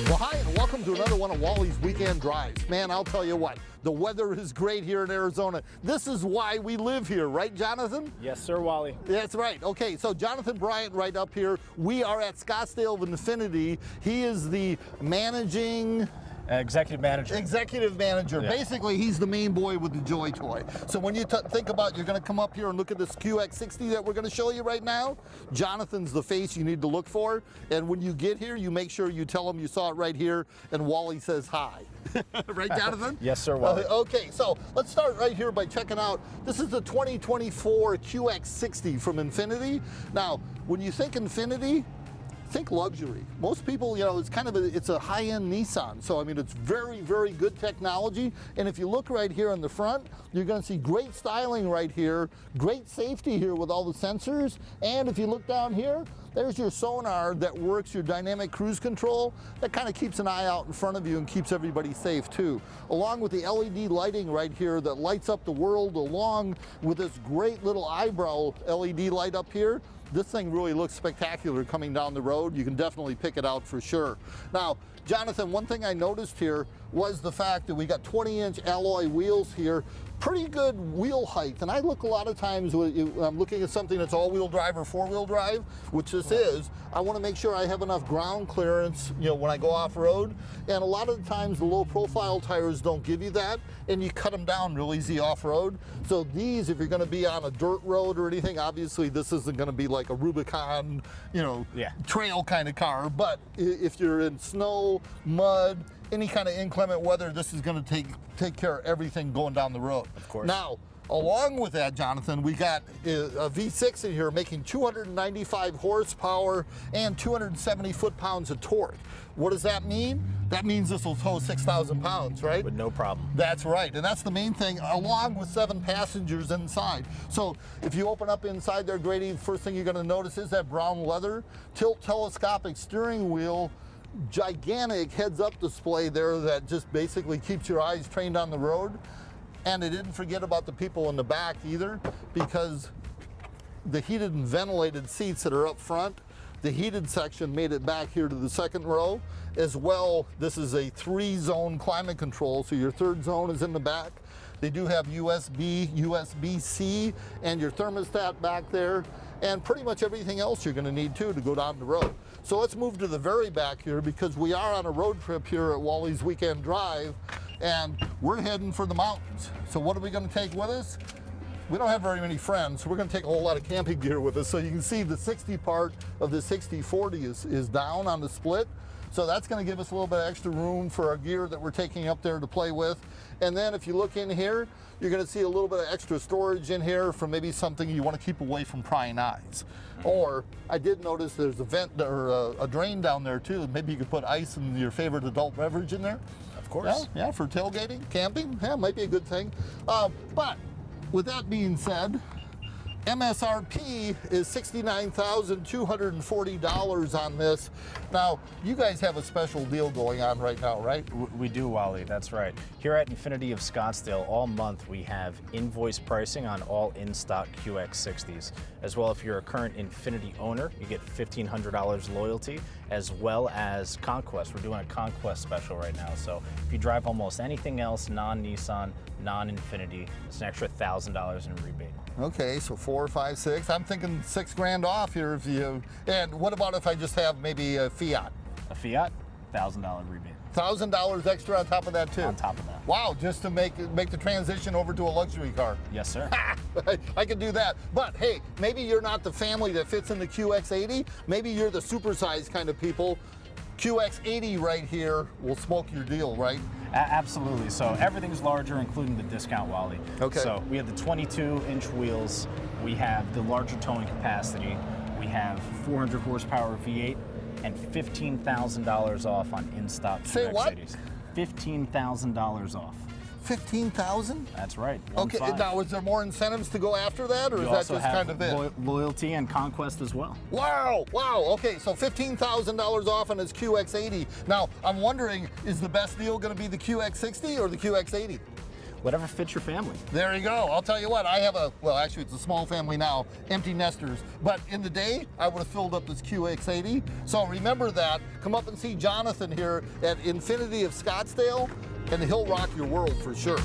Well, hi, and welcome to another one of Wally's Weekend Drives. Man, I'll tell you what, the weather is great here in Arizona. This is why we live here, right, Jonathan? Yes, sir, Wally. That's right. Okay, so Jonathan Bryant right up here. We are at Scottsdale of Infiniti. He is the managing... Executive manager. Executive manager. Yeah. Basically, he's the main boy with the joy toy. So when you think about, you're going to come up here and look at this QX60 that we're going to show you right now, Jonathan's the face you need to look for. And when you get here, you make sure you tell him you saw it right here, and Wally says hi. Right, Jonathan? Yes, sir, Wally. Okay, so let's start right here by checking out, this is the 2024 QX60 from Infiniti. Now, when you think Infiniti, think luxury. Most people, you know, it's a high-end Nissan. So, I mean, it's very, very good technology. And if you look right here in the front, you're going to see great styling right here, great safety here with all the sensors. And if you look down here, there's your sonar that works your dynamic cruise control. That kind of keeps an eye out in front of you and keeps everybody safe too. Along with the LED lighting right here that lights up the world, along with this great little eyebrow LED light up here. This thing really looks spectacular coming down the road. You can definitely pick it out for sure. Now, Jonathan, one thing I noticed here was the fact that we got 20-inch alloy wheels here. Pretty good wheel height. And I look a lot of times when I'm looking at something that's all-wheel drive or four-wheel drive, which this is, I want to make sure I have enough ground clearance, you know, when I go off-road. And a lot of the times the low-profile tires don't give you that, and you cut them down real easy off-road. So these, if you're going to be on a dirt road or anything, obviously this isn't going to be like a Rubicon, you know, trail kind of car. But if you're in snow, mud, any kind of inclement weather, this is going to take care of everything going down the road. Of course. Now, along with that, Jonathan, we got a V6 in here making 295 horsepower and 270 foot-pounds of torque. What does that mean? That means this will tow 6,000 pounds, right? With no problem. That's right, and that's the main thing, along with 7 passengers inside. So if you open up inside there, Grady, the first thing you're going to notice is that brown leather, tilt telescopic steering wheel, gigantic heads-up display there that just basically keeps your eyes trained on the road. And they didn't forget about the people in the back either, because the heated and ventilated seats that are up front, the heated section made it back here to the second row. As well, this is a 3-zone climate control, so your third zone is in the back. They do have USB, USB-C, and your thermostat back there, and pretty much everything else you're going to need too to go down the road. So let's move to the very back here, because we are on a road trip here at Wally's Weekend Drive, and we're heading for the mountains. So what are we going to take with us? We don't have very many friends, so we're going to take a whole lot of camping gear with us. So you can see the 60 part of the 60/40 is down on the split. So that's going to give us a little bit of extra room for our gear that we're taking up there to play with. And then if you look in here, you're going to see a little bit of extra storage in here for maybe something you want to keep away from prying eyes. Or I did notice there's a vent or a drain down there too. Maybe you could put ice and your favorite adult beverage in there. Of course. Yeah, for tailgating, camping, yeah, might be a good thing. But with that being said, MSRP is $69,240 on this. Now, you guys have a special deal going on right now, right? We do, Wally, that's right. Here at Infiniti of Scottsdale, all month we have invoice pricing on all in-stock QX60s. As well, if you're a current Infiniti owner, you get $1,500 loyalty, as well as Conquest. We're doing a Conquest special right now. So if you drive almost anything else, non-Nissan, non-Infiniti, it's an extra $1,000 in rebate. Okay, so 4, 5, 6. I'm thinking $6,000 off here if you. And what about if I just have maybe a Fiat? A Fiat, $1,000 rebate. $1,000 extra on top of that too. On top of that. Wow, just to make the transition over to a luxury car. Yes, sir. I could do that. But hey, maybe you're not the family that fits in the QX80. Maybe you're the supersized kind of people. QX80 right here will smoke your deal, right? Absolutely. So everything's larger, including the discount, Wally. Okay. So we have the 22-inch wheels. We have the larger towing capacity. We have 400 horsepower V8 and $15,000 off on in-stock QX80s. Say what? $15,000 off. $15,000? That's right. Okay, now is there more incentives to go after that, or is that just kind of it? Loyalty and Conquest as well. Wow, wow, okay, so $15,000 off on his QX80. Now, I'm wondering, is the best deal going to be the QX60 or the QX80? whatever fits your family. There you go. I'll tell you what, I have well, actually it's a small family now, empty nesters. But in the day, I would have filled up this QX80. So remember that. Come up and see Jonathan here at Infiniti of Scottsdale, and he'll rock your world for sure.